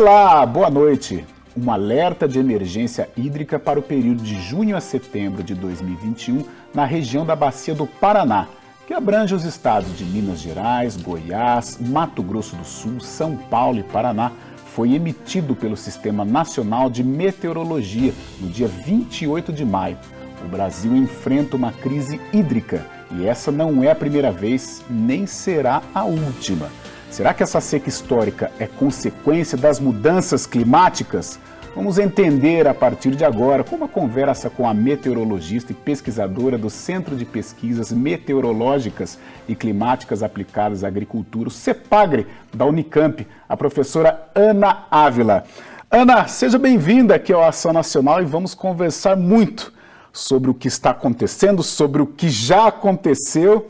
Olá, boa noite. Um alerta de emergência hídrica para o período de junho a setembro de 2021 na região da Bacia do Paraná, que abrange os estados de Minas Gerais, Goiás, Mato Grosso do Sul, São Paulo e Paraná, foi emitido pelo Sistema Nacional de Meteorologia no dia 28 de maio. O Brasil enfrenta uma crise hídrica e essa não é a primeira vez, nem será a última. Será que essa seca histórica é consequência das mudanças climáticas? Vamos entender a partir de agora com uma conversa com a meteorologista e pesquisadora do Centro de Pesquisas Meteorológicas e Climáticas Aplicadas à Agricultura, o CEPAGRE, da Unicamp, a professora Ana Ávila. Ana, seja bem-vinda aqui ao Ação Nacional e vamos conversar muito sobre o que está acontecendo, sobre o que já aconteceu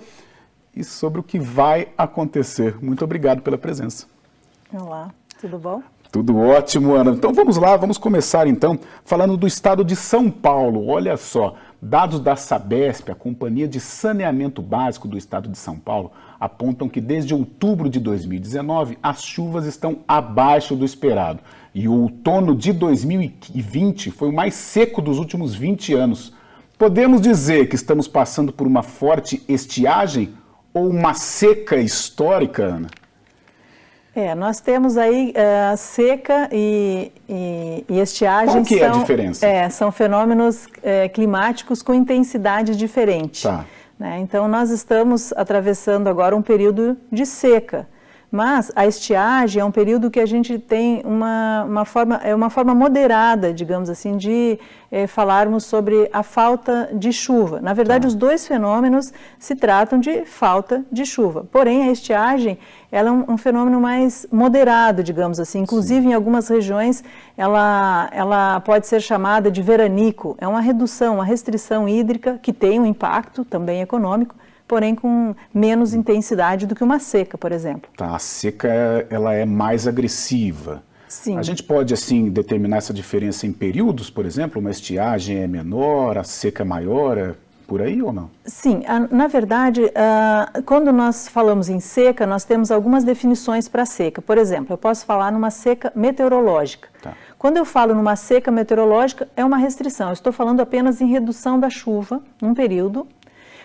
e sobre o que vai acontecer. Muito obrigado pela presença. Olá, tudo bom? Tudo ótimo, Ana. Então vamos lá, vamos começar então falando do estado de São Paulo. Olha só, dados da Sabesp, a Companhia de Saneamento Básico do estado de São Paulo, apontam que desde outubro de 2019 as chuvas estão abaixo do esperado. E o outono de 2020 foi o mais seco dos últimos 20 anos. Podemos dizer que estamos passando por uma forte estiagem ou uma seca histórica, Ana? Nós temos aí seca e estiagem. Qual que é a diferença? São fenômenos climáticos com intensidade diferente. Tá. Né? Então, nós estamos atravessando agora um período de seca. Mas a estiagem é um período que a gente tem uma forma moderada, digamos assim, de falarmos sobre a falta de chuva. Na verdade, os dois fenômenos se tratam de falta de chuva. Porém, a estiagem ela é um fenômeno mais moderado, digamos assim. Inclusive, em algumas regiões, ela pode ser chamada de veranico. É uma redução, uma restrição hídrica que tem um impacto também econômico, porém com menos intensidade do que uma seca, por exemplo. Tá, a seca ela é mais agressiva. Sim. A gente pode, assim, determinar essa diferença em períodos, por exemplo? Uma estiagem é menor, a seca é maior, é por aí ou não? Sim, na verdade, quando nós falamos em seca, nós temos algumas definições para seca. Por exemplo, eu posso falar numa seca meteorológica. Tá. Quando eu falo numa seca meteorológica, é uma restrição. Eu estou falando apenas em redução da chuva num período.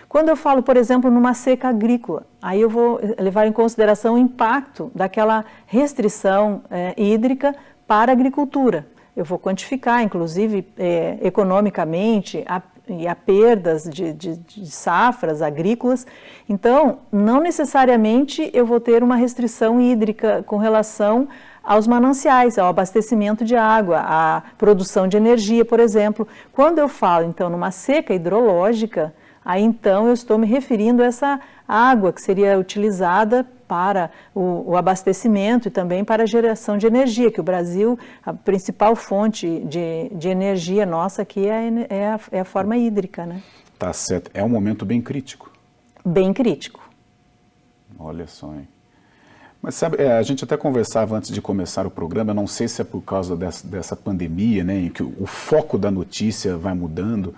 Quando eu falo, por exemplo, numa seca agrícola, aí eu vou levar em consideração o impacto daquela restrição hídrica para a agricultura. Eu vou quantificar, inclusive, economicamente, e há perdas de safras agrícolas. Então, não necessariamente eu vou ter uma restrição hídrica com relação aos mananciais, ao abastecimento de água, à produção de energia, por exemplo. Quando eu falo, então, numa seca hidrológica, aí então eu estou me referindo a essa água que seria utilizada para o abastecimento e também para a geração de energia, que o Brasil, a principal fonte de energia nossa aqui é a forma hídrica, né? Tá certo. É um momento bem crítico. Bem crítico. Olha só, hein? Mas sabe, a gente até conversava antes de começar o programa, não sei se é por causa dessa pandemia, né, em que o foco da notícia vai mudando,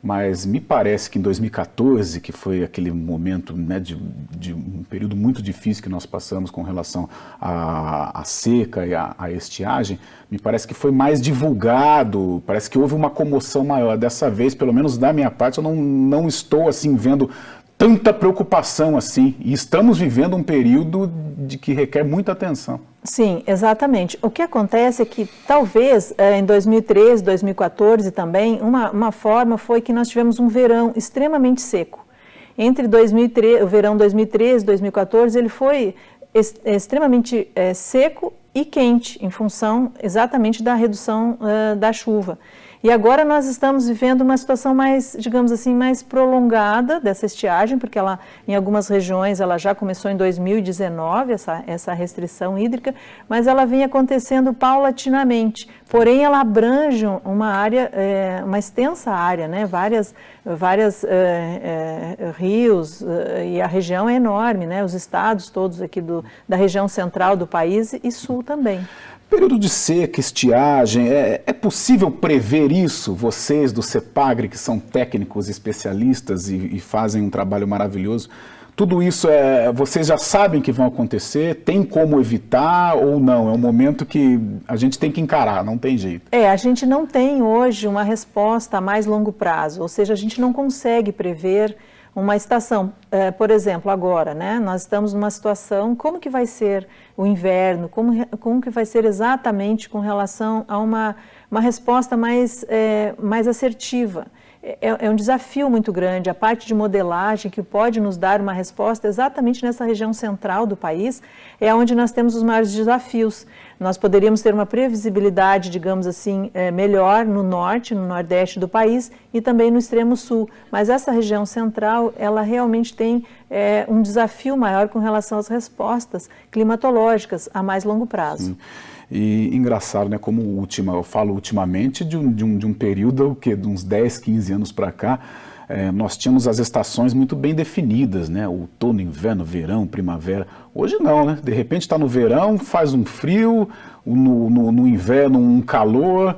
mas me parece que em 2014, que foi aquele momento, né, de um período muito difícil que nós passamos com relação à seca e à estiagem, me parece que foi mais divulgado, parece que houve uma comoção maior. Dessa vez, pelo menos da minha parte, eu não estou assim vendo tanta preocupação assim. E estamos vivendo um período de que requer muita atenção. Sim, exatamente. O que acontece é que talvez em 2013, 2014 também, uma forma foi que nós tivemos um verão extremamente seco. Entre o verão 2013 e 2014, ele foi extremamente seco e quente, em função exatamente da redução da chuva. E agora nós estamos vivendo uma situação mais, digamos assim, mais prolongada dessa estiagem, porque ela, em algumas regiões, ela já começou em 2019, essa restrição hídrica, mas ela vem acontecendo paulatinamente. Porém, ela abrange uma área, uma extensa área, né? Várias rios, e a região é enorme, né? Os estados todos aqui da região central do país e sul também. Período de seca, estiagem, é possível prever isso? Vocês do CEPAGRE, que são técnicos especialistas e fazem um trabalho maravilhoso, Tudo isso, vocês já sabem que vão acontecer? Tem como evitar ou não? É um momento que a gente tem que encarar, não tem jeito. A gente não tem hoje uma resposta a mais longo prazo, ou seja, a gente não consegue prever uma estação. Por exemplo, agora, né, nós estamos numa situação, como que vai ser o inverno, como que vai ser exatamente com relação a uma resposta mais assertiva. É um desafio muito grande, a parte de modelagem que pode nos dar uma resposta exatamente nessa região central do país, é onde nós temos os maiores desafios. Nós poderíamos ter uma previsibilidade, digamos assim, melhor no norte, no nordeste do país e também no extremo sul, mas essa região central, ela realmente tem um desafio maior com relação às respostas climatológicas a mais longo prazo. Sim. E engraçado, né, como eu falo ultimamente de um período de uns 10, 15 anos para cá, nós tínhamos as estações muito bem definidas, né, outono, inverno, verão, primavera. Hoje não, né, de repente está no verão, faz um frio, no inverno um calor.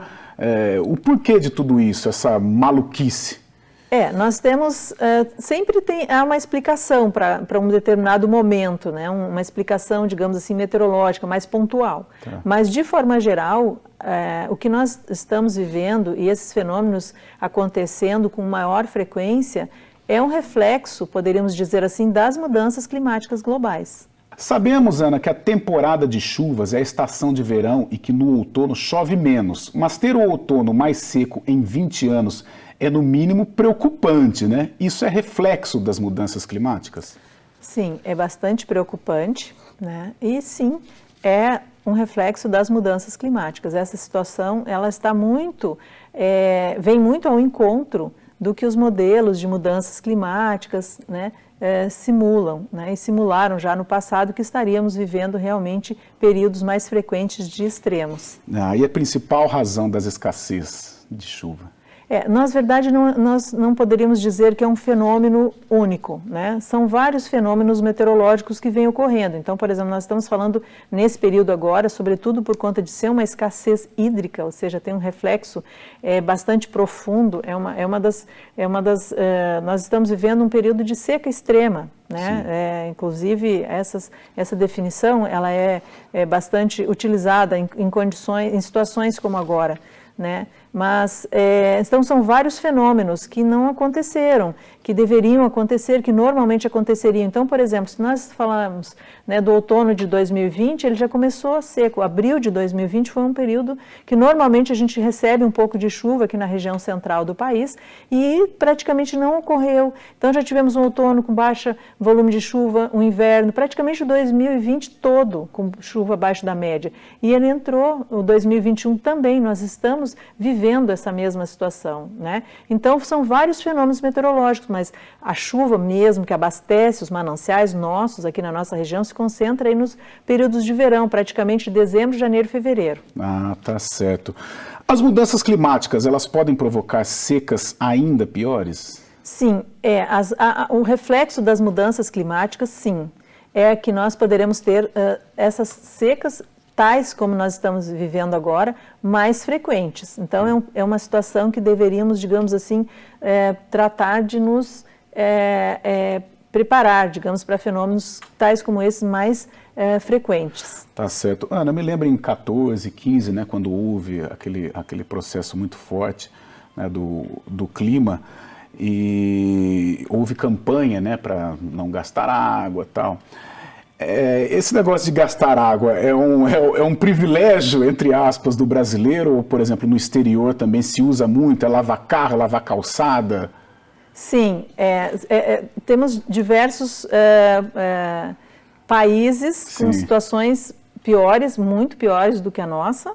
O porquê de tudo isso, essa maluquice? Nós temos, sempre há uma explicação para um determinado momento, né? Uma explicação, digamos assim, meteorológica, mais pontual. Tá. Mas, de forma geral, o que nós estamos vivendo e esses fenômenos acontecendo com maior frequência é um reflexo, poderíamos dizer assim, das mudanças climáticas globais. Sabemos, Ana, que a temporada de chuvas é a estação de verão e que no outono chove menos, mas ter o outono mais seco em 20 anos é, no mínimo, preocupante, né? Isso é reflexo das mudanças climáticas? Sim, é bastante preocupante, né? E sim, é um reflexo das mudanças climáticas. Essa situação, ela está vem muito ao encontro do que os modelos de mudanças climáticas, né, simulam, né, e simularam já no passado que estaríamos vivendo realmente períodos mais frequentes de extremos. E a principal razão das escassez de chuva? Na verdade, nós não poderíamos dizer que é um fenômeno único, né? São vários fenômenos meteorológicos que vêm ocorrendo. Então, por exemplo, nós estamos falando nesse período agora, sobretudo por conta de ser uma escassez hídrica, ou seja, tem um reflexo bastante profundo. Nós estamos vivendo um período de seca extrema, né? Inclusive, essa definição ela é bastante utilizada em situações como agora, né? Mas então são vários fenômenos que não aconteceram, que deveriam acontecer, que normalmente aconteceriam. Então, por exemplo, se nós falarmos, né, do outono de 2020, ele já começou seco. Abril de 2020 foi um período que normalmente a gente recebe um pouco de chuva aqui na região central do país e praticamente não ocorreu. Então já tivemos um outono com baixo volume de chuva, um inverno, praticamente o 2020 todo com chuva abaixo da média. E ele entrou, o 2021 também, nós estamos vivendo essa mesma situação, né? Então são vários fenômenos meteorológicos, mas a chuva mesmo que abastece os mananciais nossos aqui na nossa região se concentra aí nos períodos de verão, praticamente dezembro, janeiro e fevereiro. Tá certo. As mudanças climáticas, elas podem provocar secas ainda piores? Sim, o reflexo das mudanças climáticas, sim, é que nós poderemos ter essas secas tais como nós estamos vivendo agora, mais frequentes. Então, é uma situação que deveríamos, digamos assim, tratar de nos preparar, digamos, para fenômenos tais como esses mais frequentes. Tá certo. Ana, me lembro em 14, 15, né, quando houve aquele processo muito forte, né, do clima, e houve campanha, né, para não gastar água e tal. Esse negócio de gastar água é um privilégio, entre aspas, do brasileiro, ou, por exemplo, no exterior também se usa muito, lavar carro, lavar calçada? Sim, temos diversos países com situações piores, muito piores do que a nossa,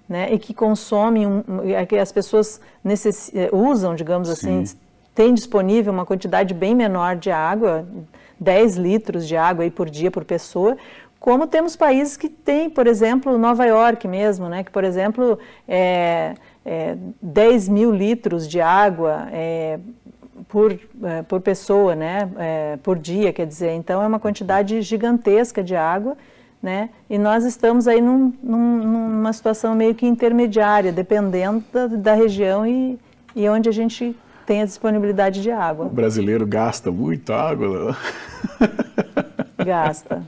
né, e que consomem, que as pessoas usam, digamos assim, tem disponível uma quantidade bem menor de água, 10 litros de água aí por dia por pessoa, como temos países que têm, por exemplo, Nova York mesmo, né, que, por exemplo, 10 mil litros de água por pessoa, né, por dia, quer dizer, então é uma quantidade gigantesca de água, né, e nós estamos aí numa situação meio que intermediária, dependendo da região e onde a gente tenha disponibilidade de água. O brasileiro gasta muita água, não? Gasta.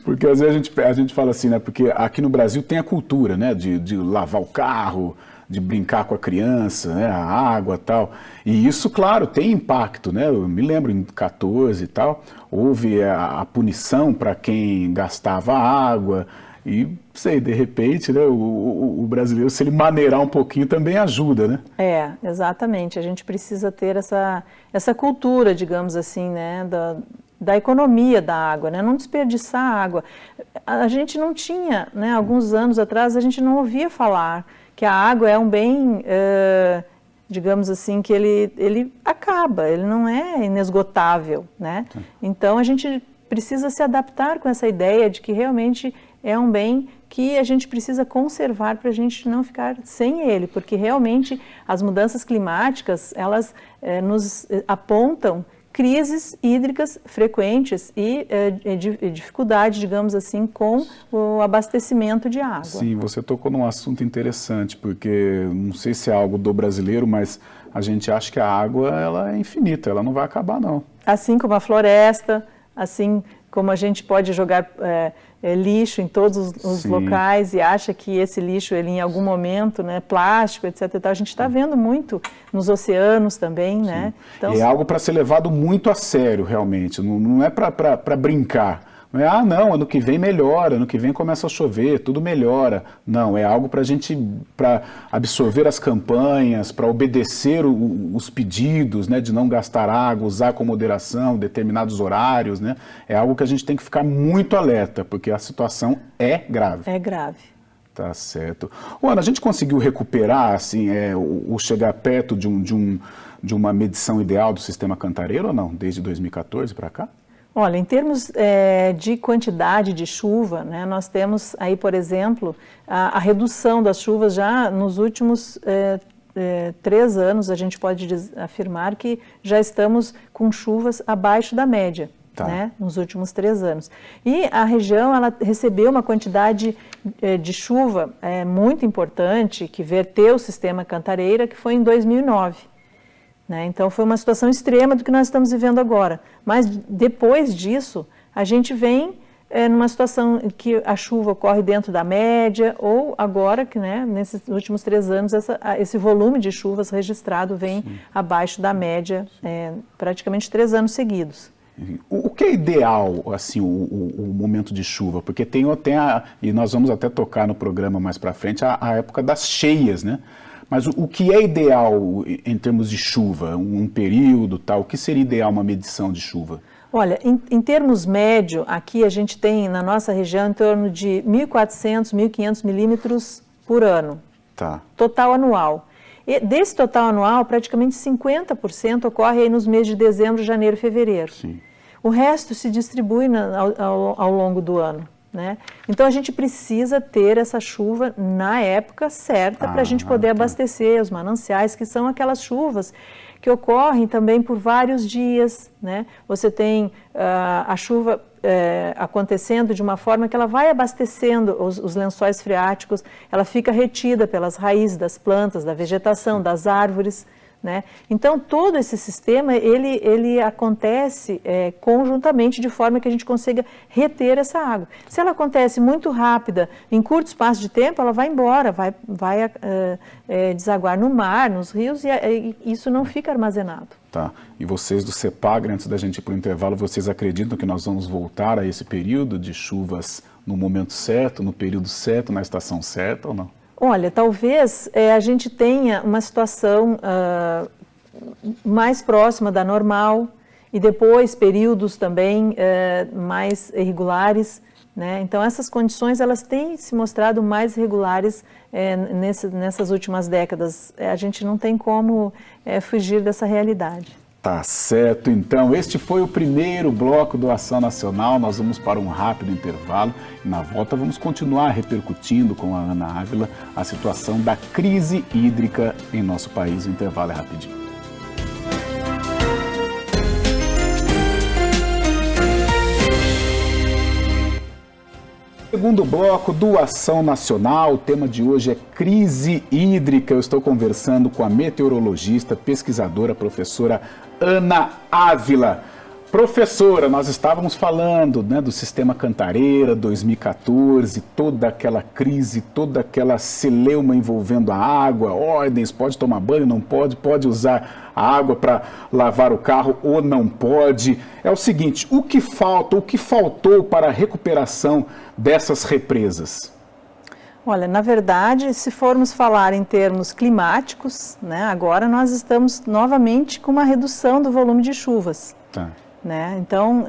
Porque às vezes a gente fala assim, né? Porque aqui no Brasil tem a cultura, né? De lavar o carro, de brincar com a criança, né? A água e tal. E isso, claro, tem impacto, né? Eu me lembro em 14 e tal, houve a punição para quem gastava água. E, sei, de repente, né, o brasileiro, se ele maneirar um pouquinho, também ajuda, né? Exatamente. A gente precisa ter essa cultura, digamos assim, né, da economia da água, né? Não desperdiçar água. A gente não tinha, né, alguns anos atrás, a gente não ouvia falar que a água é um bem, digamos assim, que ele acaba, ele não é inesgotável, né? Então, a gente precisa se adaptar com essa ideia de que realmente é um bem que a gente precisa conservar para a gente não ficar sem ele, porque realmente as mudanças climáticas, elas nos apontam crises hídricas frequentes e dificuldade, digamos assim, com o abastecimento de água. Sim, você tocou num assunto interessante, porque não sei se é algo do brasileiro, mas a gente acha que a água ela é infinita, ela não vai acabar, não. Assim como a floresta, assim como a gente pode jogar lixo em todos os locais e acha que esse lixo, ele em algum momento, né, plástico, etc. E tal, a gente está vendo muito nos oceanos também, né? Então, é algo para ser levado muito a sério, realmente, não é para brincar. Não é, não, ano que vem melhora, ano que vem começa a chover, tudo melhora. Não, é algo para a gente, para absorver as campanhas, para obedecer os pedidos, né, de não gastar água, usar com moderação, determinados horários, né? É algo que a gente tem que ficar muito alerta, porque a situação é grave. É grave. Tá certo. Ana, a gente conseguiu recuperar, assim, o chegar perto de uma medição ideal do sistema Cantareira ou não, desde 2014 para cá? Olha, em termos de quantidade de chuva, né, nós temos aí, por exemplo, a redução das chuvas já nos últimos 3 anos, a gente pode afirmar que já estamos com chuvas abaixo da média, né, nos últimos 3 anos. E a região, ela recebeu uma quantidade de chuva muito importante, que verteu o sistema Cantareira, que foi em 2009. Então, foi uma situação extrema do que nós estamos vivendo agora. Mas, depois disso, a gente vem numa situação que a chuva ocorre dentro da média, ou agora, que, né, nesses últimos 3 anos, esse volume de chuvas registrado vem abaixo da média, praticamente 3 anos seguidos. O que é ideal, assim, o momento de chuva? Porque tem e nós vamos até tocar no programa mais para frente, a época das cheias, né? Mas o que é ideal em termos de chuva, um período, tal, o que seria ideal uma medição de chuva? Olha, em termos médio, aqui a gente tem na nossa região em torno de 1.400, 1.500 milímetros por ano, total anual. E desse total anual, praticamente 50% ocorre aí nos meses de dezembro, janeiro e fevereiro. Sim. O resto se distribui ao longo do ano. Né? Então a gente precisa ter essa chuva na época certa para a gente poder abastecer os mananciais, que são aquelas chuvas que ocorrem também por vários dias, né? Você tem a chuva acontecendo de uma forma que ela vai abastecendo os lençóis freáticos, ela fica retida pelas raízes das plantas, da vegetação, das árvores. Né? Então, todo esse sistema, ele acontece conjuntamente de forma que a gente consiga reter essa água. Se ela acontece muito rápida, em curto espaço de tempo, ela vai embora, vai desaguar no mar, nos rios, e isso não fica armazenado. Tá. E vocês do CEPAGRE, antes da gente ir para o intervalo, vocês acreditam que nós vamos voltar a esse período de chuvas no momento certo, no período certo, na estação certa ou não? Olha, talvez a gente tenha uma situação mais próxima da normal e depois períodos também mais irregulares, né? Então, essas condições elas têm se mostrado mais regulares nessas últimas décadas. A gente não tem como fugir dessa realidade. Tá certo, então este foi o primeiro bloco do Ação Nacional, nós vamos para um rápido intervalo e na volta vamos continuar repercutindo com a Ana Ávila a situação da crise hídrica em nosso país. O intervalo é rapidinho. Segundo bloco do Ação Nacional, o tema de hoje é crise hídrica. Eu estou conversando com a meteorologista, pesquisadora, professora Ana Ávila. Professora, nós estávamos falando, né, do Sistema Cantareira 2014, toda aquela crise, toda aquela celeuma envolvendo a água, ordens, pode tomar banho, não pode, pode usar a água para lavar o carro ou não pode. É o seguinte, o que falta, o que faltou para a recuperação dessas represas? Olha, na verdade, se formos falar em termos climáticos, né, agora nós estamos novamente com uma redução do volume de chuvas. Tá. Né? Então,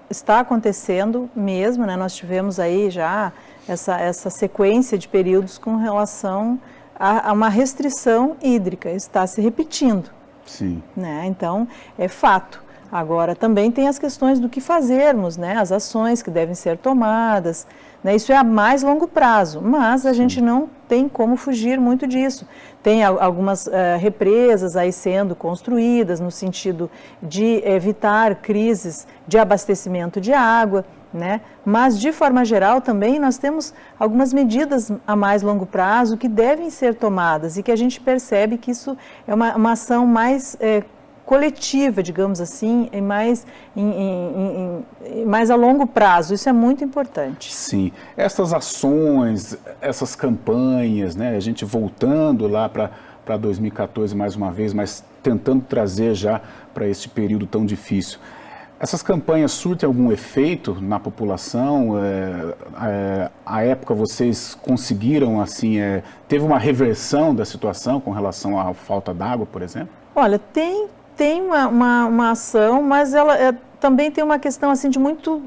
está acontecendo mesmo, né? Nós tivemos aí já essa sequência de períodos com relação a uma restrição hídrica, está se repetindo. Sim. Né? Então, é fato. Agora, também tem as questões do que fazermos, né? As ações que devem ser tomadas, né? Isso é a mais longo prazo, mas a gente não tem como fugir muito disso. Tem algumas represas aí sendo construídas no sentido de evitar crises de abastecimento de água, né? Mas, de forma geral, também nós temos algumas medidas a mais longo prazo que devem ser tomadas e que a gente percebe que isso é uma ação mais coletiva, digamos assim, e mais a longo prazo. Isso é muito importante. Sim. Essas ações, essas campanhas, né, a gente voltando lá para 2014 mais uma vez, mas tentando trazer já para este período tão difícil. Essas campanhas surtem algum efeito na população? À época vocês conseguiram, assim, teve uma reversão da situação com relação à falta d'água, por exemplo? Olha, tem uma ação, mas ela também tem uma questão assim de muito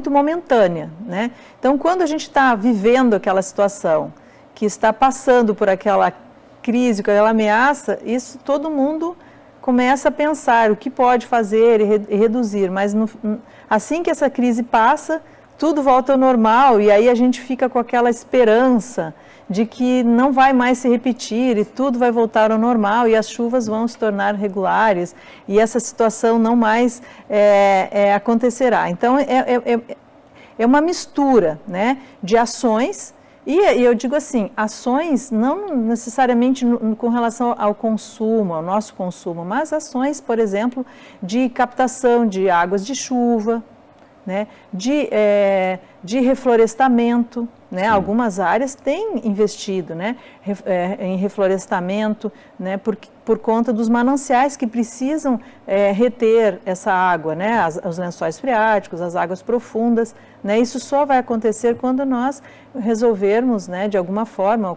momentânea, né? Então, quando a gente está vivendo aquela situação, que está passando por aquela crise, com aquela ameaça, isso todo mundo começa a pensar o que pode fazer e reduzir, mas assim que essa crise passa, tudo volta ao normal e aí a gente fica com aquela esperança de que não vai mais se repetir e tudo vai voltar ao normal e as chuvas vão se tornar regulares e essa situação não mais acontecerá. Então, é uma mistura, né, de ações e eu digo assim, ações não necessariamente com relação ao consumo, ao nosso consumo, mas ações, por exemplo, de captação de águas de chuva, né, de reflorestamento, né? Algumas áreas têm investido, né, em reflorestamento, né, por conta dos mananciais que precisam reter essa água, né, os lençóis freáticos, as águas profundas, né, isso só vai acontecer quando nós resolvermos, né, de alguma forma,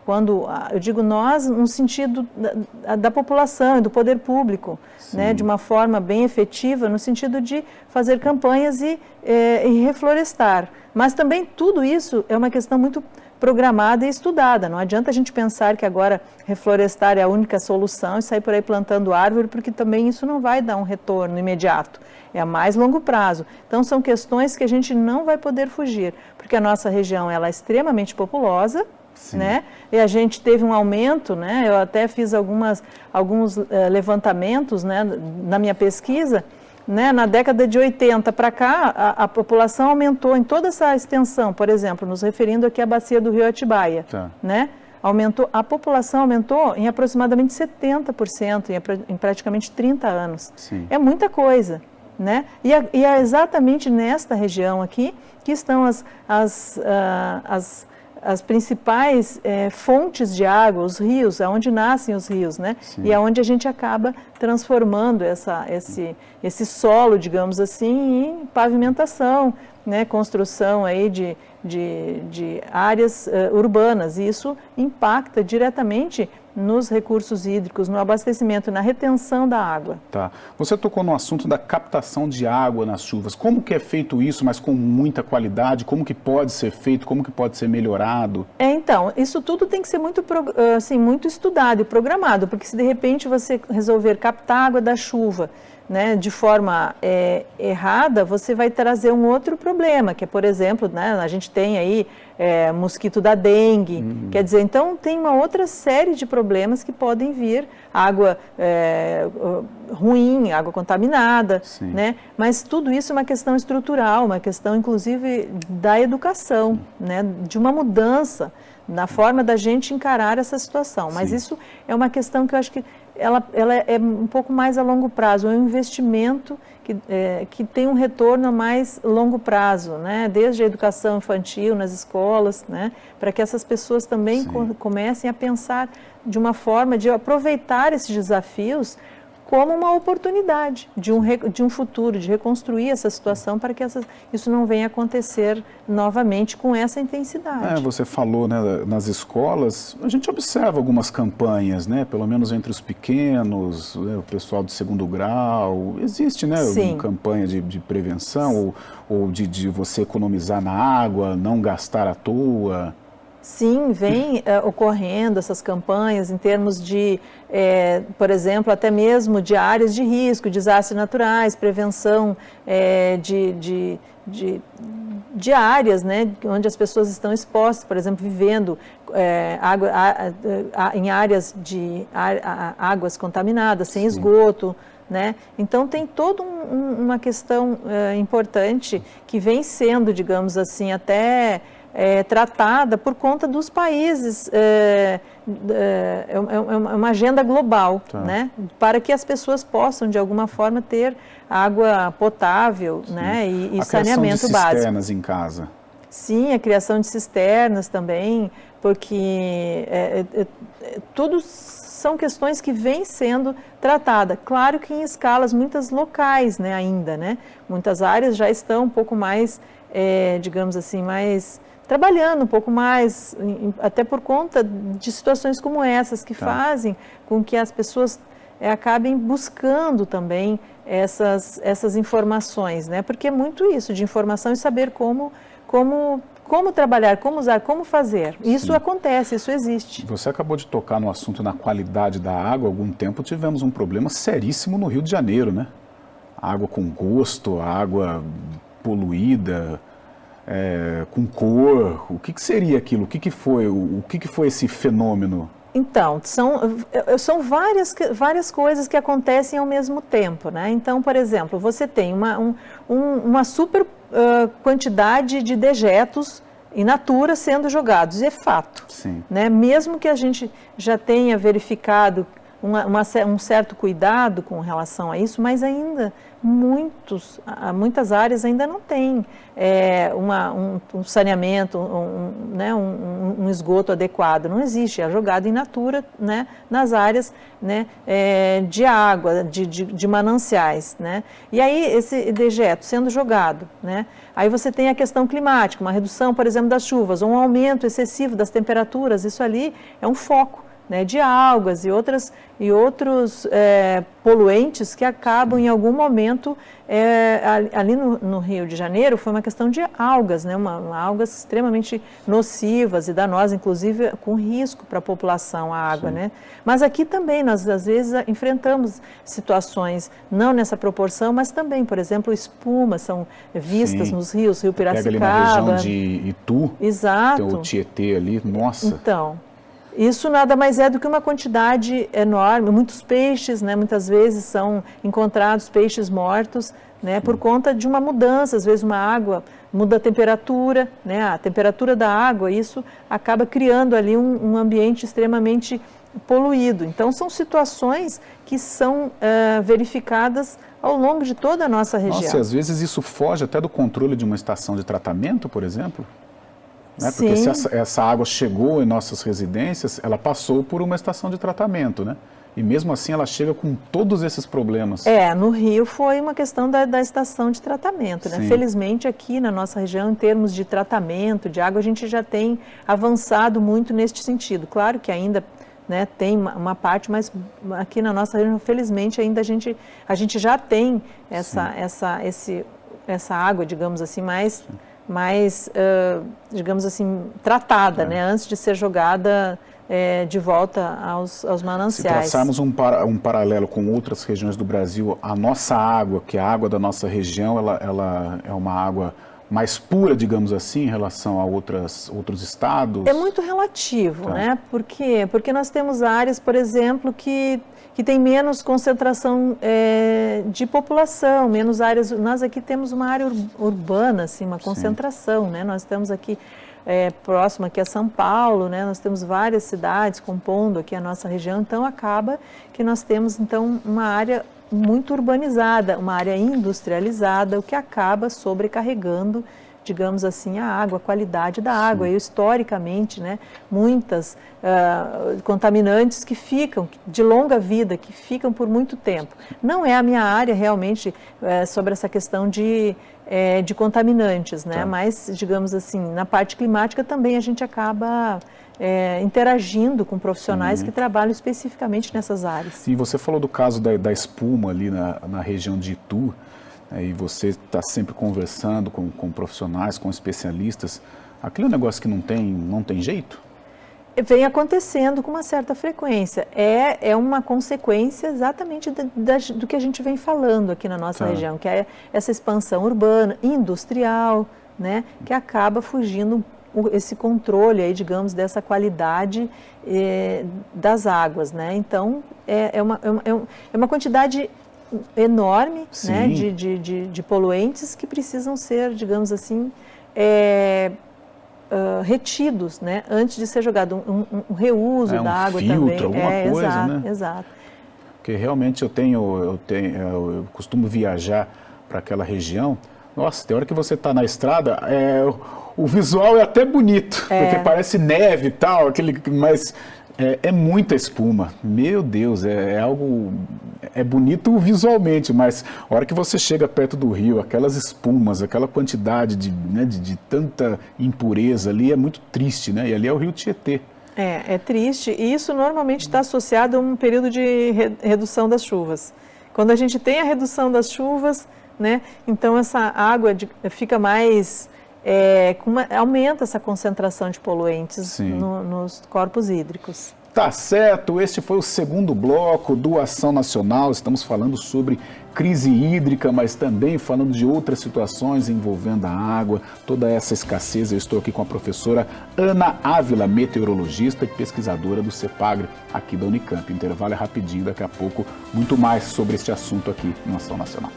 quando eu digo nós no sentido da população e do poder público, né, de uma forma bem efetiva, no sentido de fazer campanhas e reflorestar. Mas também tudo isso é uma questão muito programada e estudada. Não adianta a gente pensar que agora reflorestar é a única solução e sair por aí plantando árvore, porque também isso não vai dar um retorno imediato. É a mais longo prazo. Então, são questões que a gente não vai poder fugir, porque a nossa região ela é extremamente populosa, né? E a gente teve um aumento, né? Eu até fiz alguns levantamentos, né, na minha pesquisa. Né, na década de 80 para cá, a população aumentou em toda essa extensão, por exemplo, nos referindo aqui à bacia do Rio Atibaia, né, a população aumentou em aproximadamente 70%, em praticamente 30 anos. Sim. É muita coisa, né? E é exatamente nesta região aqui que estão as principais fontes de água, os rios, aonde nascem os rios, né? Sim. E aonde a gente acaba transformando esse solo, digamos assim, em pavimentação, né? Construção aí de áreas urbanas. E isso impacta diretamente nos recursos hídricos, no abastecimento, na retenção da água. Tá. Você tocou no assunto da captação de água nas chuvas. Como que é feito isso, mas com muita qualidade? Como que pode ser feito? Como que pode ser melhorado? Então, isso tudo tem que ser muito estudado e programado, porque se de repente você resolver captar água da chuva, né, de forma errada, você vai trazer um outro problema, que é, por exemplo, né, a gente tem aí mosquito da dengue. Quer dizer, então tem uma outra série de problemas que podem vir, água ruim, água contaminada, né? Mas tudo isso é uma questão estrutural, uma questão inclusive da educação, né? De uma mudança na forma da gente encarar essa situação. Mas isso é uma questão que eu acho que ela é um pouco mais a longo prazo, é um investimento que tem um retorno a mais longo prazo, né? Desde a educação infantil, nas escolas, né? Para que essas pessoas também comecem a pensar de uma forma de aproveitar esses desafios como uma oportunidade de um futuro, de reconstruir essa situação para que isso não venha acontecer novamente com essa intensidade. Você falou, né, nas escolas, a gente observa algumas campanhas, né, pelo menos entre os pequenos, né, o pessoal de segundo grau, existe, né, uma campanha de prevenção ou de você economizar na água, não gastar à toa. Sim, vem ocorrendo essas campanhas em termos de, por exemplo, até mesmo de áreas de risco, desastres naturais, prevenção de áreas, né, onde as pessoas estão expostas, por exemplo, vivendo em áreas de águas contaminadas, sem esgoto, né? Então tem toda uma questão importante que vem sendo, digamos assim, até tratada por conta dos países, é uma agenda global, né? Para que as pessoas possam, de alguma forma, ter água potável, né? E saneamento básico. A criação de cisternas em casa. Sim, a criação de cisternas também, porque tudo são questões que vêm sendo tratadas. Claro que em escalas muitas locais, né, ainda, né? Muitas áreas já estão um pouco mais, digamos assim, trabalhando um pouco mais, até por conta de situações como essas, que fazem com que as pessoas acabem buscando também essas informações, né? Porque é muito isso, de informação e saber como trabalhar, como usar, como fazer. Isso acontece, isso existe. Você acabou de tocar no assunto na qualidade da água. Há algum tempo tivemos um problema seríssimo no Rio de Janeiro, né? Água com gosto, água poluída, com cor. O que seria aquilo? O que foi esse fenômeno? Então, são várias coisas que acontecem ao mesmo tempo, né? Então, por exemplo, você tem uma super quantidade de dejetos in natura sendo jogados, e é fato. Né? Mesmo que a gente já tenha verificado um certo cuidado com relação a isso, mas ainda muitas áreas ainda não têm um saneamento, um esgoto adequado. Não existe, é jogado in natura, né, nas áreas, né, de água, de mananciais. Né? E aí esse dejeto sendo jogado, né, aí você tem a questão climática, uma redução, por exemplo, das chuvas, um aumento excessivo das temperaturas, isso ali é um foco, né, de algas e outros poluentes que acabam em algum momento, ali no Rio de Janeiro foi uma questão de algas, né, algas extremamente nocivas e danosas, inclusive com risco para a população, a água. Né? Mas aqui também nós às vezes enfrentamos situações, não nessa proporção, mas também, por exemplo, espumas são vistas nos rios, Rio Piracicaba. Pega ali na região de Itu, exato. Tem o Tietê ali, nossa. Então, isso nada mais é do que uma quantidade enorme, muitos peixes, né, muitas vezes são encontrados peixes mortos, né, por conta de uma mudança, às vezes uma água muda a temperatura, né, a temperatura da água, isso acaba criando ali um ambiente extremamente poluído. Então são situações que são verificadas ao longo de toda a nossa região. Nossa, e às vezes isso foge até do controle de uma estação de tratamento, por exemplo? Né? Porque se essa água chegou em nossas residências, ela passou por uma estação de tratamento, né? E mesmo assim ela chega com todos esses problemas. No Rio foi uma questão da estação de tratamento, né? Felizmente aqui na nossa região, em termos de tratamento de água, a gente já tem avançado muito neste sentido. Claro que ainda, né, tem uma parte, mas aqui na nossa região, felizmente, ainda a gente já tem essa água, digamos assim, mais digamos assim, tratada, né, antes de ser jogada de volta aos mananciais. Se traçarmos um paralelo com outras regiões do Brasil, a nossa água, que é a água da nossa região, ela é uma água mais pura, digamos assim, em relação a outros estados? É muito relativo, né? Por quê? Porque nós temos áreas, por exemplo, que tem menos concentração de população, menos áreas. Nós aqui temos uma área urbana, assim, uma concentração, né? Nós estamos aqui próximo aqui a São Paulo, né? Nós temos várias cidades compondo aqui a nossa região, então acaba que nós temos então uma área muito urbanizada, uma área industrializada, o que acaba sobrecarregando, digamos assim, a água, a qualidade da água. E historicamente, né, muitas contaminantes que ficam de longa vida, que ficam por muito tempo. Não é a minha área realmente sobre essa questão de contaminantes, né? Mas, digamos assim, na parte climática também a gente acaba interagindo com profissionais que trabalham especificamente nessas áreas. E você falou do caso da espuma ali na região de Itu, e você está sempre conversando com profissionais, com especialistas. Aquilo é um negócio que não tem jeito? Vem acontecendo com uma certa frequência. É uma consequência exatamente do que a gente vem falando aqui na nossa região, que é essa expansão urbana, industrial, né, que acaba fugindo esse controle aí, digamos, dessa qualidade das águas, né? Então, é uma quantidade enorme, né, de poluentes que precisam ser, digamos assim, retidos, né, antes de ser jogado, um reuso da água filtro, também. Alguma coisa, exato, né? Exato. Porque realmente eu costumo viajar para aquela região. Nossa, tem hora que você está na estrada, o visual é até bonito, porque parece neve e tal, mas é muita espuma. Meu Deus, é algo... É bonito visualmente, mas a hora que você chega perto do rio, aquelas espumas, aquela quantidade de tanta impureza ali, é muito triste, né? E ali é o rio Tietê. É triste, e isso normalmente está associado a um período de redução das chuvas. Quando a gente tem a redução das chuvas, né, então essa água fica mais... aumenta essa concentração de poluentes nos corpos hídricos. Tá certo, este foi o segundo bloco do Ação Nacional. Estamos falando sobre crise hídrica, mas também falando de outras situações envolvendo a água, toda essa escassez. Eu estou aqui com a professora Ana Ávila, meteorologista e pesquisadora do CEPAGRE, aqui da Unicamp. O intervalo é rapidinho, daqui a pouco muito mais sobre este assunto aqui no Ação Nacional.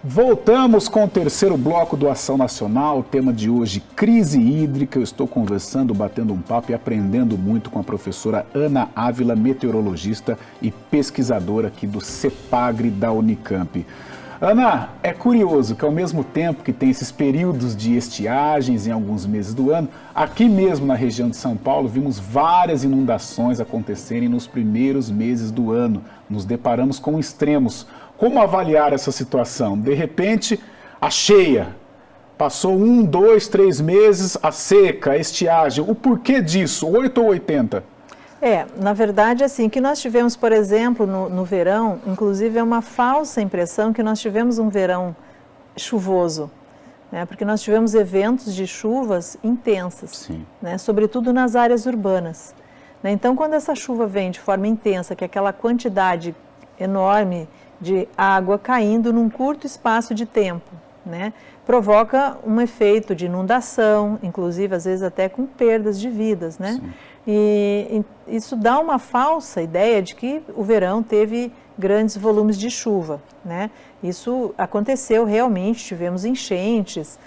Voltamos com o terceiro bloco do Ação Nacional, o tema de hoje, crise hídrica. Eu estou conversando, batendo um papo e aprendendo muito com a professora Ana Ávila, meteorologista e pesquisadora aqui do CEPAGRE da Unicamp. Ana, é curioso que ao mesmo tempo que tem esses períodos de estiagens em alguns meses do ano, aqui mesmo na região de São Paulo vimos várias inundações acontecerem nos primeiros meses do ano. Nos deparamos com extremos. Como avaliar essa situação? De repente, a cheia. Passou 1, 2, 3 meses, a seca, a estiagem. O porquê disso? 8 ou 80? Na verdade, assim, que nós tivemos, por exemplo, no verão, inclusive é uma falsa impressão que nós tivemos um verão chuvoso, né? Porque nós tivemos eventos de chuvas intensas, né? Sobretudo nas áreas urbanas, né? Então, quando essa chuva vem de forma intensa, que é aquela quantidade enorme de água caindo num curto espaço de tempo, né, provoca um efeito de inundação, inclusive às vezes até com perdas de vidas, né? E isso dá uma falsa ideia de que o verão teve grandes volumes de chuva, né? Isso aconteceu realmente, tivemos enchentes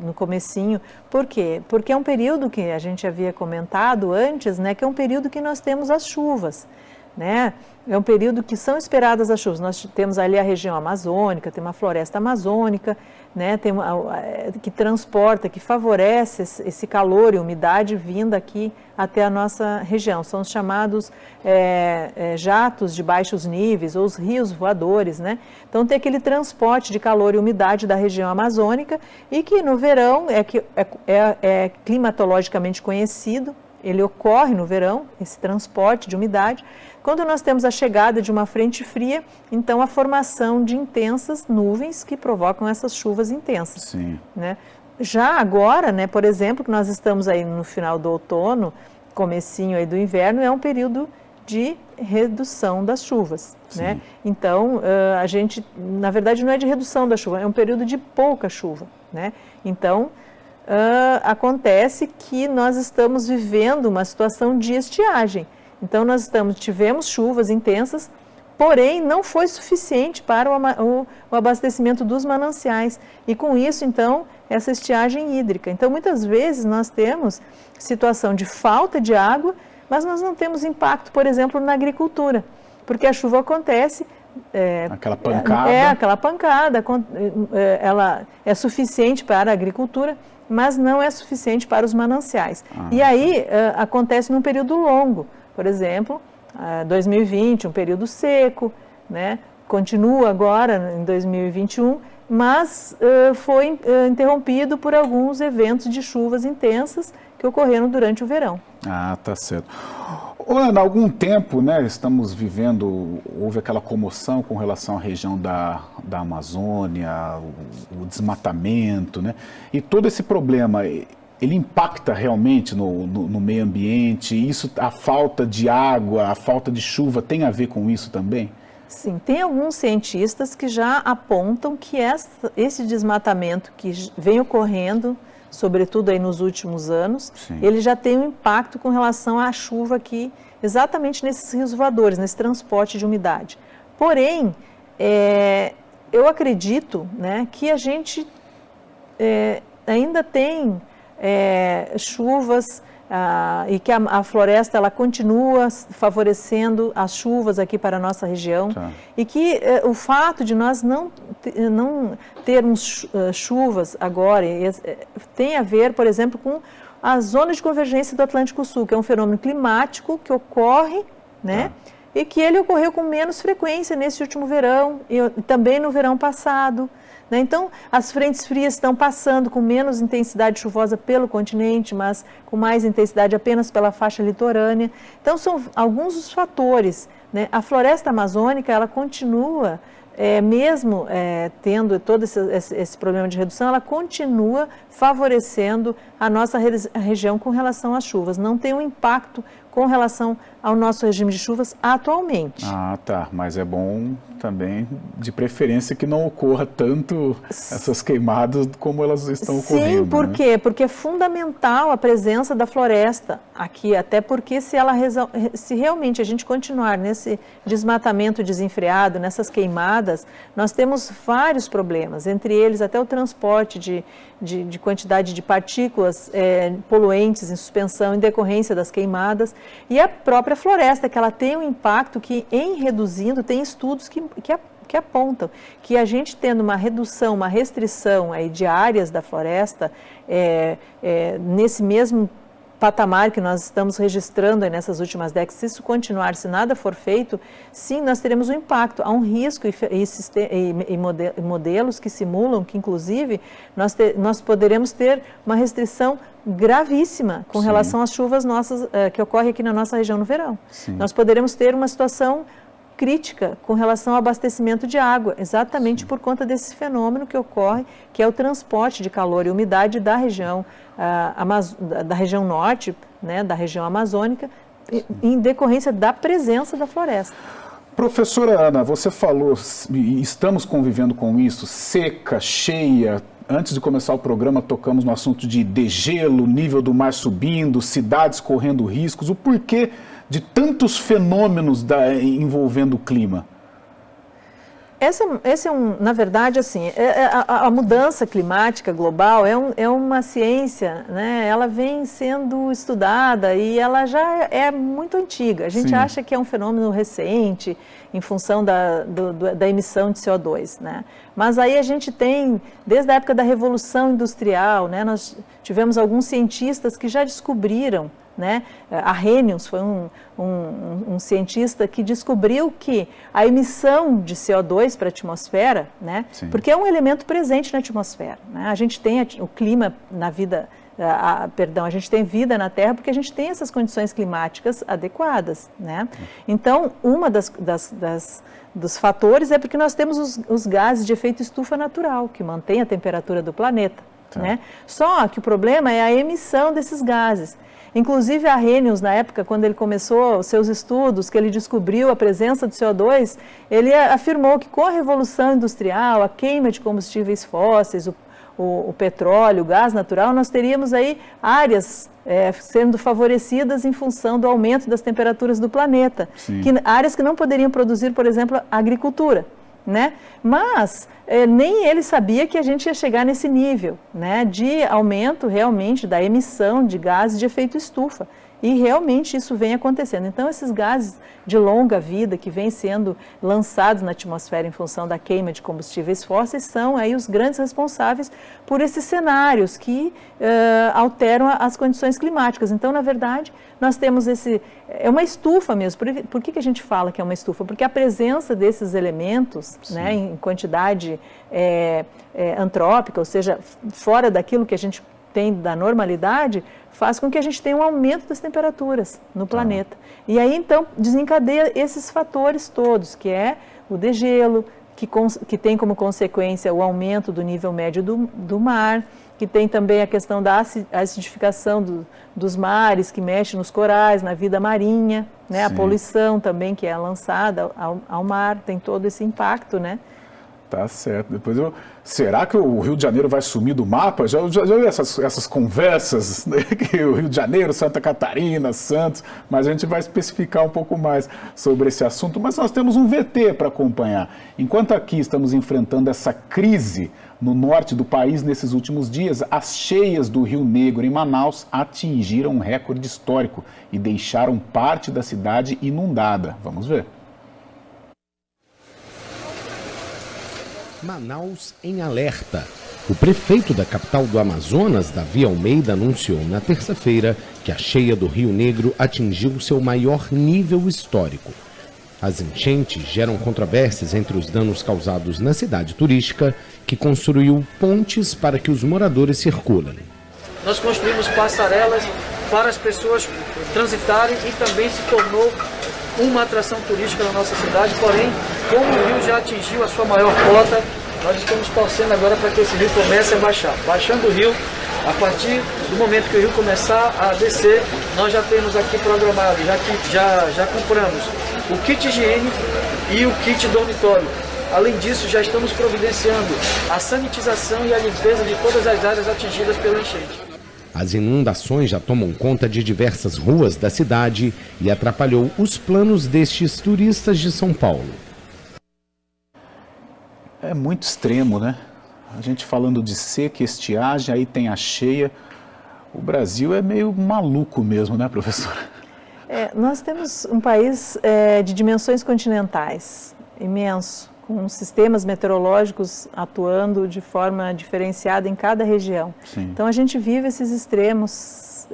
no comecinho. Por quê? Porque é um período que a gente havia comentado antes, né, que é um período que nós temos as chuvas, né? É um período que são esperadas as chuvas. Nós temos ali a região amazônica, tem uma floresta amazônica, né? Que transporta, que favorece esse calor e umidade vinda aqui até a nossa região. São os chamados jatos de baixos níveis, ou os rios voadores, né? Então tem aquele transporte de calor e umidade da região amazônica e que no verão é climatologicamente conhecido. Ele ocorre no verão, esse transporte de umidade. Quando nós temos a chegada de uma frente fria, então a formação de intensas nuvens que provocam essas chuvas intensas. Né? Já agora, né, por exemplo, que nós estamos aí no final do outono, comecinho aí do inverno, é um período de redução das chuvas, né? Então, a gente, na verdade, não é de redução da chuva, é um período de pouca chuva, né? Então, acontece que nós estamos vivendo uma situação de estiagem. Então, nós tivemos chuvas intensas, porém, não foi suficiente para o abastecimento dos mananciais. E com isso, então, essa estiagem hídrica. Então, muitas vezes, nós temos situação de falta de água, mas nós não temos impacto, por exemplo, na agricultura, porque a chuva acontece... aquela pancada. Aquela pancada, ela é suficiente para a agricultura, mas não é suficiente para os mananciais. E aí, acontece num período longo, por exemplo, 2020, um período seco, né? Continua agora em 2021, mas foi interrompido por alguns eventos de chuvas intensas que ocorreram durante o verão. Ah, tá certo. Ana, há algum tempo, né, estamos vivendo, houve aquela comoção com relação à região da Amazônia, o desmatamento, né? E todo esse problema, ele impacta realmente no meio ambiente? Isso, a falta de água, a falta de chuva tem a ver com isso também? Sim, tem alguns cientistas que já apontam que esse desmatamento que vem ocorrendo, sobretudo aí nos últimos anos, ele já tem um impacto com relação à chuva aqui, exatamente nesses rios voadores, nesse transporte de umidade. Porém, eu acredito, né, que a gente ainda tem chuvas e que a floresta ela continua favorecendo as chuvas aqui para a nossa região e que o fato de nós não termos chuvas agora tem a ver, por exemplo, com a zona de convergência do Atlântico Sul, que é um fenômeno climático que ocorre, né? E que ele ocorreu com menos frequência nesse último verão e também no verão passado. Então, as frentes frias estão passando com menos intensidade chuvosa pelo continente, mas com mais intensidade apenas pela faixa litorânea. Então, são alguns dos fatores, né? A floresta amazônica, ela continua, mesmo tendo todo esse problema de redução, ela continua favorecendo a nossa região com relação às chuvas. Não tem um impacto com relação ao nosso regime de chuvas atualmente. Ah, tá. Mas é bom também, de preferência, que não ocorra tanto essas queimadas como elas estão ocorrendo. Sim, por quê? Porque é fundamental a presença da floresta aqui, até porque se realmente a gente continuar nesse desmatamento desenfreado, nessas queimadas, nós temos vários problemas, entre eles até o transporte de quantidade de partículas poluentes em suspensão em decorrência das queimadas, e a própria floresta, que ela tem um impacto que, em reduzindo, tem estudos que apontam que a gente tendo uma redução, uma restrição aí de áreas da floresta, nesse mesmo patamar que nós estamos registrando aí nessas últimas décadas, se isso continuar, se nada for feito, sim, nós teremos um impacto. Há um risco e modelos que simulam que, inclusive, nós poderemos ter uma restrição gravíssima com relação às chuvas nossas que ocorrem aqui na nossa região no verão. Nós poderemos ter uma situação crítica com relação ao abastecimento de água, exatamente por conta desse fenômeno que ocorre, que é o transporte de calor e umidade da região, da região norte, né, da região amazônica, em decorrência da presença da floresta. Professora Ana, você falou, estamos convivendo com isso, seca, cheia. Antes de começar o programa, tocamos no assunto de degelo, nível do mar subindo, cidades correndo riscos. O porquê de tantos fenômenos envolvendo o clima? Na verdade, assim, a mudança climática global é uma ciência, né? Ela vem sendo estudada e ela já é muito antiga. A gente acha que é um fenômeno recente em função da emissão de CO2, né? Mas aí a gente tem, desde a época da Revolução Industrial, né? Nós tivemos alguns cientistas que já descobriram, né? Arrhenius foi um cientista que descobriu que a emissão de CO2 para a atmosfera, né? Porque é um elemento presente na atmosfera, né? A gente tem o clima na vida, a gente tem vida na Terra porque a gente tem essas condições climáticas adequadas, né? Então, uma dos fatores é porque nós temos os gases de efeito estufa natural, que mantém a temperatura do planeta. né? Só que o problema é a emissão desses gases. Inclusive a Arrhenius, na época, quando ele começou os seus estudos, que ele descobriu a presença do CO2, ele afirmou que com a Revolução Industrial, a queima de combustíveis fósseis, o petróleo, o gás natural, nós teríamos aí áreas sendo favorecidas em função do aumento das temperaturas do planeta. Áreas que não poderiam produzir, por exemplo, agricultura, né? Mas nem ele sabia que a gente ia chegar nesse nível, né, de aumento realmente da emissão de gases de efeito estufa. E realmente isso vem acontecendo. Então, esses gases de longa vida que vêm sendo lançados na atmosfera em função da queima de combustíveis fósseis são aí os grandes responsáveis por esses cenários que alteram as condições climáticas. Então, na verdade, nós temos é uma estufa mesmo. Por que a gente fala que é uma estufa? Porque a presença desses elementos, né, em quantidade antrópica, ou seja, fora daquilo que a gente tem da normalidade, faz com que a gente tenha um aumento das temperaturas no planeta. E aí, então, desencadeia esses fatores todos, que é o degelo, que tem como consequência o aumento do nível médio do mar, que tem também a questão da acidificação dos mares, que mexe nos corais, na vida marinha, né? A poluição também, que é lançada ao mar, tem todo esse impacto, né? Tá certo. Depois será que o Rio de Janeiro vai sumir do mapa? Já vi essas conversas, né? Que o Rio de Janeiro, Santa Catarina, Santos, mas a gente vai especificar um pouco mais sobre esse assunto. Mas nós temos um VT para acompanhar. Enquanto aqui estamos enfrentando essa crise no norte do país nesses últimos dias, as cheias do Rio Negro em Manaus atingiram um recorde histórico e deixaram parte da cidade inundada. Vamos ver. Manaus em alerta. O prefeito da capital do Amazonas, Davi Almeida, anunciou na terça-feira que a cheia do Rio Negro atingiu seu maior nível histórico. As enchentes geram controvérsias entre os danos causados na cidade turística, que construiu pontes para que os moradores circulem. Nós construímos passarelas para as pessoas transitarem e também se tornou uma atração turística na nossa cidade, porém, como o rio já atingiu a sua maior cota, nós estamos torcendo agora para que esse rio comece a baixar. Baixando o rio, a partir do momento que o rio começar a descer, nós já temos aqui programado, já compramos o kit higiene e o kit dormitório. Além disso, já estamos providenciando a sanitização e a limpeza de todas as áreas atingidas pela enchente. As inundações já tomam conta de diversas ruas da cidade e atrapalhou os planos destes turistas de São Paulo. É muito extremo, né? A gente falando de seca, estiagem, aí tem a cheia. O Brasil é meio maluco mesmo, né, professora? Nós temos um país de dimensões continentais, imenso, com sistemas meteorológicos atuando de forma diferenciada em cada região. Sim. Então a gente vive esses extremos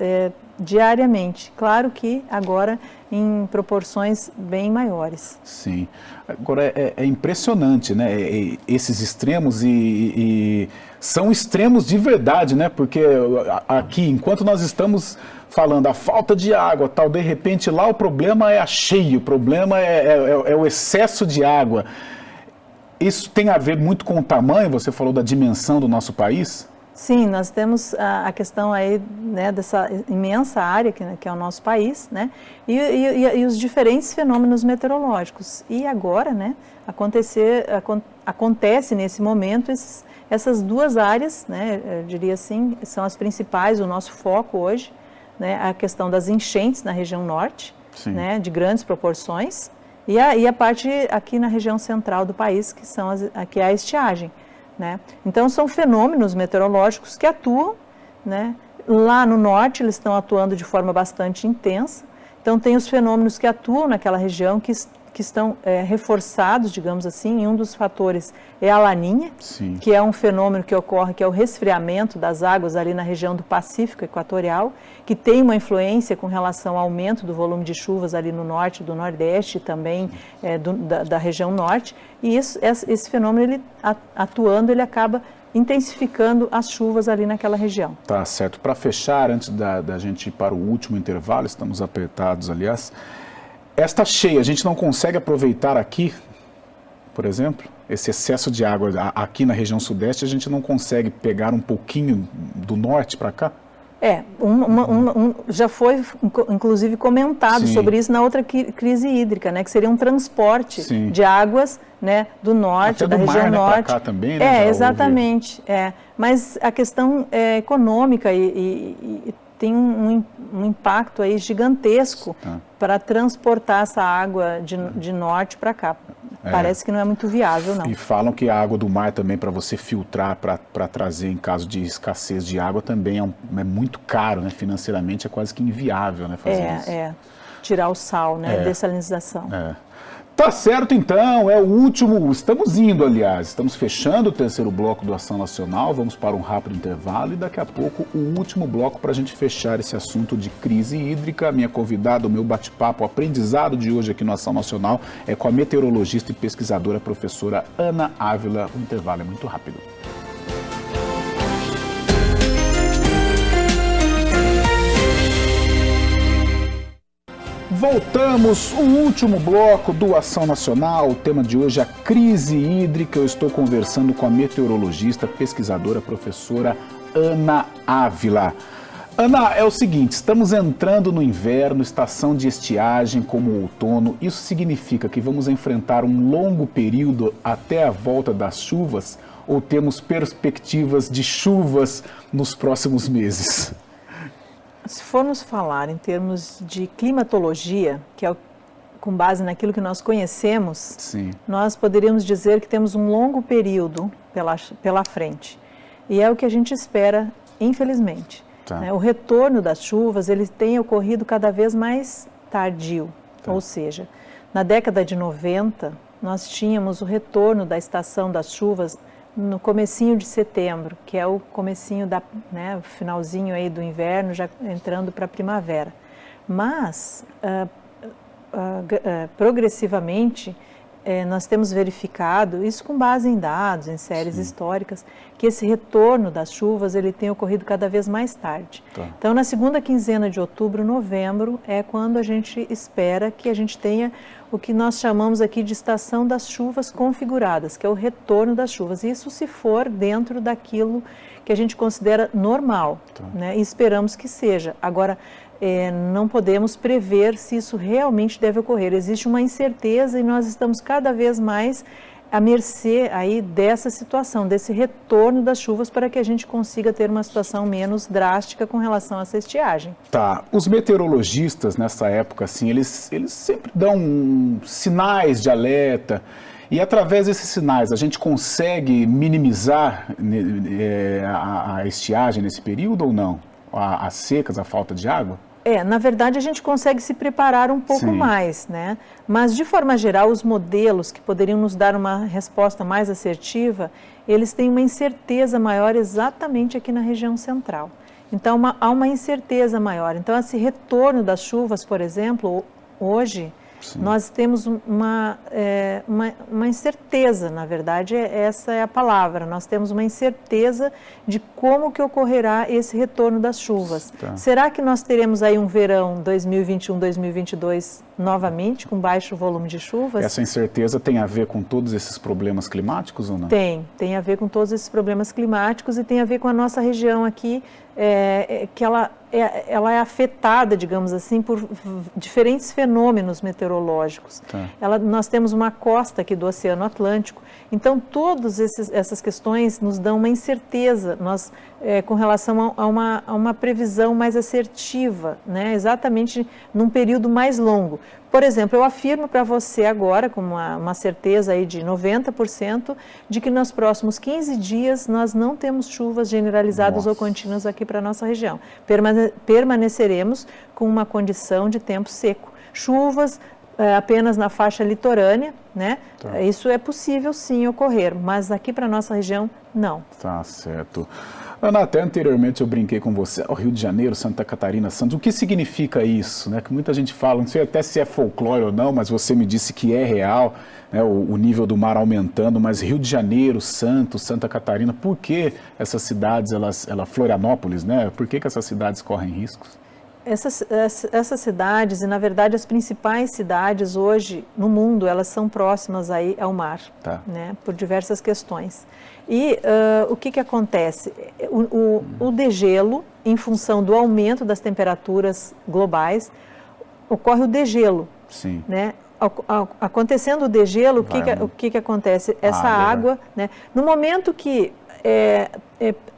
diariamente, claro que agora em proporções bem maiores. Sim, agora é impressionante, né, esses extremos e são extremos de verdade, né, porque aqui, enquanto nós estamos falando a falta de água, tal, de repente lá o problema é a cheia, o problema é o excesso de água. Isso tem a ver muito com o tamanho, você falou da dimensão do nosso país? Sim, nós temos a questão aí, né, dessa imensa área que é o nosso país, né, e os diferentes fenômenos meteorológicos. E agora, né, acontece nesse momento essas duas áreas, né, eu diria assim, são as principais, o nosso foco hoje, né, a questão das enchentes na região norte, né, de grandes proporções, e a parte aqui na região central do país, que é a estiagem. Né? Então, são fenômenos meteorológicos que atuam, né? Lá no norte eles estão atuando de forma bastante intensa, então tem os fenômenos que atuam naquela região que estão reforçados, digamos assim, e um dos fatores é a laninha, Sim. que é um fenômeno que ocorre, que é o resfriamento das águas ali na região do Pacífico Equatorial, que tem uma influência com relação ao aumento do volume de chuvas ali no norte, do nordeste e também da região norte, e esse fenômeno, ele, atuando, ele acaba intensificando as chuvas ali naquela região. Tá certo. Para fechar, antes da gente ir para o último intervalo, estamos apertados, aliás, esta cheia, a gente não consegue aproveitar aqui, por exemplo? esse excesso de água aqui na região sudeste, a gente não consegue pegar um pouquinho do norte para cá? Já foi, inclusive, comentado Sim. sobre isso na outra crise hídrica, né, que seria um transporte Sim. de águas, né, do norte, até da região mar, né, norte. pra cá também, né, Exatamente. Mas a questão é econômica e tem um impacto aí gigantesco para transportar essa água de norte para cá. Parece que não é muito viável, não. E falam que a água do mar também, para você filtrar, para trazer em caso de escassez de água, também é muito caro, né? Financeiramente é quase que inviável, né, fazer isso. Tirar o sal, né? Dessalinização. Tá certo, então, é o último, estamos indo, aliás, estamos fechando o terceiro bloco do Ação Nacional, vamos para um rápido intervalo e daqui a pouco o último bloco para a gente fechar esse assunto de crise hídrica. Minha convidada, o meu bate-papo, o aprendizado de hoje aqui no Ação Nacional é com a meteorologista e pesquisadora professora Ana Ávila. O intervalo é muito rápido. Voltamos, o último bloco do Ação Nacional. O tema de hoje é a crise hídrica. Eu estou conversando com a meteorologista, pesquisadora, professora Ana Ávila. Ana, é o seguinte, estamos entrando no inverno, estação de estiagem como o outono. Isso significa que vamos enfrentar um longo período até a volta das chuvas ou temos perspectivas de chuvas nos próximos meses? Se formos falar em termos de climatologia, que é com base naquilo que nós conhecemos, Sim. nós poderíamos dizer que temos um longo período pela frente. E é o que a gente espera, infelizmente. O retorno das chuvas, ele tem ocorrido cada vez mais tardio. Ou seja, na década de 90, nós tínhamos o retorno da estação das chuvas no comecinho de setembro, que é o comecinho o finalzinho aí do inverno, já entrando para a primavera. Mas, progressivamente, nós temos verificado, isso com base em dados, em séries históricas, que esse retorno das chuvas ele tem ocorrido cada vez mais tarde. Então, na segunda quinzena de outubro, novembro, é quando a gente espera que a gente tenha o que nós chamamos aqui de estação das chuvas configuradas, que é o retorno das chuvas. Isso se for dentro daquilo que a gente considera normal, né? E esperamos que seja. Agora, não podemos prever se isso realmente deve ocorrer. Existe uma incerteza e nós estamos cada vez mais à mercê aí dessa situação, desse retorno das chuvas para que a gente consiga ter uma situação menos drástica com relação a essa estiagem. Os meteorologistas nessa época, assim, eles sempre dão sinais de alerta e através desses sinais a gente consegue minimizar a estiagem nesse período ou não? As secas, a falta de água? Na verdade, a gente consegue se preparar um pouco mais, né? Mas, de forma geral, os modelos que poderiam nos dar uma resposta mais assertiva, eles têm uma incerteza maior exatamente aqui na região central. Então, há uma incerteza maior. Então, esse retorno das chuvas, por exemplo, hoje, nós temos uma incerteza, na verdade, essa é a palavra. Nós temos uma incerteza de como que ocorrerá esse retorno das chuvas. Será que nós teremos aí um verão 2021-2022 novamente, com baixo volume de chuvas? Essa incerteza tem a ver com todos esses problemas climáticos ou não? Tem a ver com todos esses problemas climáticos e tem a ver com a nossa região aqui, que ela é afetada, digamos assim, por diferentes fenômenos meteorológicos. Nós temos uma costa aqui do Oceano Atlântico, então todas essas questões nos dão uma incerteza com relação a uma previsão mais assertiva, né? Exatamente num período mais longo. Por exemplo, eu afirmo para você agora, com uma certeza aí de 90%, de que nos próximos 15 dias nós não temos chuvas generalizadas ou contínuas aqui para a nossa região. Permaneceremos com uma condição de tempo seco. Chuvas apenas na faixa litorânea, né? Isso é possível sim ocorrer, mas aqui para a nossa região, não. Tá certo. Ana, até anteriormente eu brinquei com você, o Rio de Janeiro, Santa Catarina, Santos, o que significa isso, né? Que muita gente fala, não sei até se é folclore ou não, mas você me disse que é real, né? O nível do mar aumentando, mas Rio de Janeiro, Santos, Santa Catarina, por que essas cidades, Florianópolis, né? Por que essas cidades correm riscos? Essas cidades, e na verdade as principais cidades hoje no mundo, elas são próximas aí ao mar, né, por diversas questões. E o que acontece? O degelo, em função do aumento das temperaturas globais, ocorre o degelo. Sim. Né? Acontecendo o degelo, o que acontece? Essa água, né, no momento que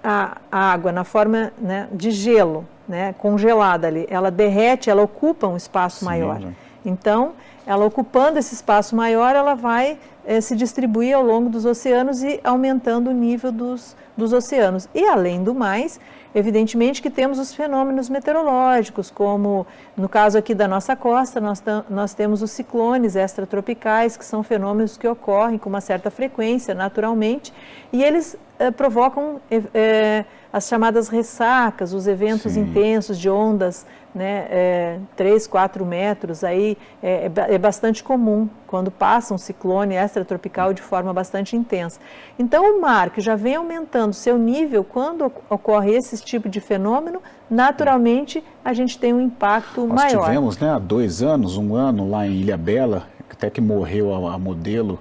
a água na forma, né, de gelo, né, congelada ali, ela derrete, ela ocupa um espaço maior. Então, ela ocupando esse espaço maior, ela vai se distribuir ao longo dos oceanos e aumentando o nível dos oceanos. E, além do mais, evidentemente que temos os fenômenos meteorológicos, como no caso aqui da nossa costa, nós temos os ciclones extratropicais, que são fenômenos que ocorrem com uma certa frequência, naturalmente, e eles provocam as chamadas ressacas, os eventos intensos de ondas, né, 3, 4 metros, aí é bastante comum quando passa um ciclone extratropical de forma bastante intensa. Então, o mar, que já vem aumentando seu nível, quando ocorre esse tipo de fenômeno, naturalmente a gente tem um impacto maior. Nós tivemos, né, há 2 anos, 1 ano, lá em Ilhabela, até que morreu a modelo,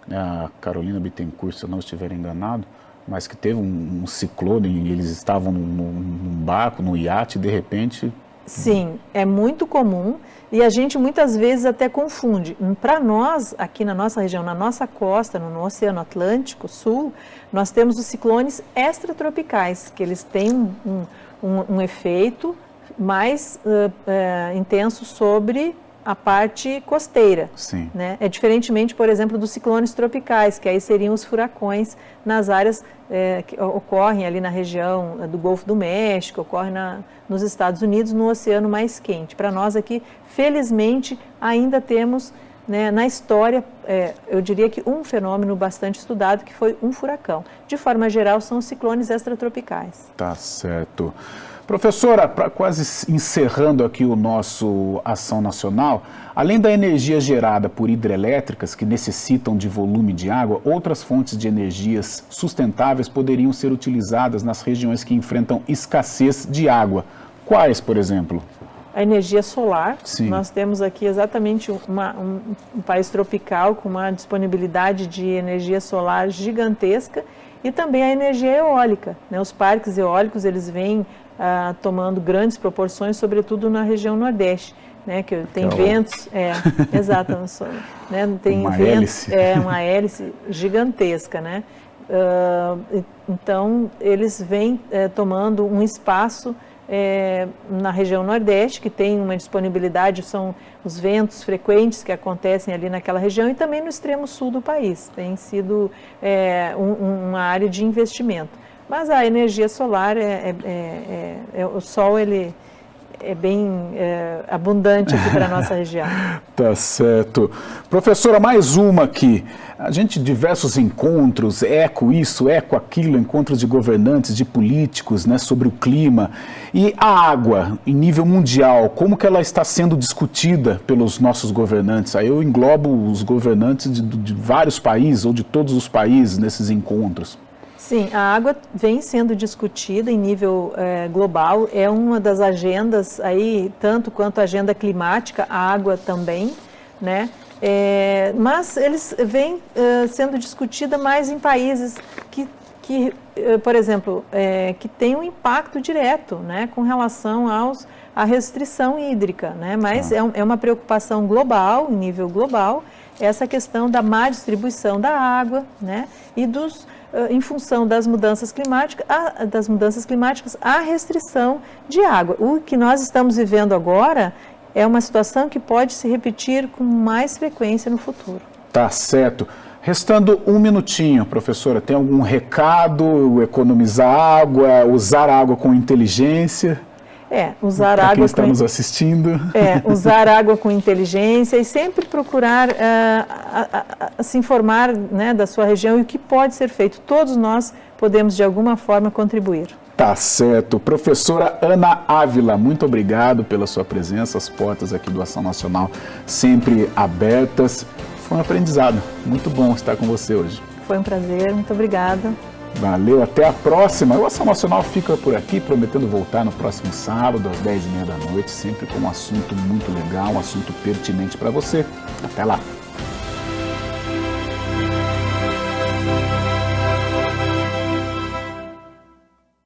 né, a Carolina Bittencourt, se eu não estiver enganado, mas que teve um ciclone e eles estavam num barco, num iate, e de repente... Sim, é muito comum e a gente muitas vezes até confunde. Para nós, aqui na nossa região, na nossa costa, no Oceano Atlântico Sul, nós temos os ciclones extratropicais, que eles têm um efeito mais intenso sobre a parte costeira. Sim. Né? É diferentemente, por exemplo, dos ciclones tropicais, que aí seriam os furacões nas áreas que ocorrem ali na região do Golfo do México, ocorrem nos Estados Unidos, no oceano mais quente. Para nós aqui, felizmente, ainda temos, né, na história, eu diria que um fenômeno bastante estudado, que foi um furacão. De forma geral, são os ciclones extratropicais. Tá certo. Professora, quase encerrando aqui o nosso Ação Nacional, além da energia gerada por hidrelétricas que necessitam de volume de água, outras fontes de energias sustentáveis poderiam ser utilizadas nas regiões que enfrentam escassez de água. Quais, por exemplo? A energia solar. Sim. Nós temos aqui exatamente um país tropical com uma disponibilidade de energia solar gigantesca, e também a energia eólica, né? Os parques eólicos, eles vêm tomando grandes proporções, sobretudo na região Nordeste, né? Que tem ventos, exato, né? Tem uma ventos, hélice. Uma hélice gigantesca, né? Então, eles vêm tomando um espaço na região Nordeste, que tem uma disponibilidade, são os ventos frequentes que acontecem ali naquela região, e também no extremo sul do país, tem sido uma área de investimento. Mas a energia solar, o sol, ele é bem abundante aqui para a nossa região. Tá certo. Professora, mais uma aqui. A gente, diversos encontros, eco isso, eco aquilo, encontros de governantes, de políticos, né, sobre o clima. E a água, em nível mundial, como que ela está sendo discutida pelos nossos governantes? Aí eu englobo os governantes de vários países, ou de todos os países, nesses encontros. Sim, a água vem sendo discutida em nível global, é uma das agendas aí, tanto quanto a agenda climática, a água também, né? Mas eles vêm sendo discutida mais em países que por exemplo, que tem um impacto direto, né, com relação à restrição hídrica, né? Mas é uma preocupação global, em nível global, essa questão da má distribuição da água, né? E em função das mudanças climáticas, a restrição de água. O que nós estamos vivendo agora é uma situação que pode se repetir com mais frequência no futuro. Tá certo. Restando 1 minutinho, professora, tem algum recado? Economizar água, usar água com inteligência? Usar pra água quem está nos assistindo. Usar água com inteligência e sempre procurar se informar, né, da sua região e o que pode ser feito. Todos nós podemos, de alguma forma, contribuir. Tá certo. Professora Ana Ávila, muito obrigado pela sua presença. As portas aqui do Ação Nacional sempre abertas. Foi um aprendizado. Muito bom estar com você hoje. Foi um prazer, muito obrigada. Valeu, até a próxima. O Ação Nacional fica por aqui, prometendo voltar no próximo sábado, às 10h30 da noite, sempre com um assunto muito legal, um assunto pertinente para você. Até lá!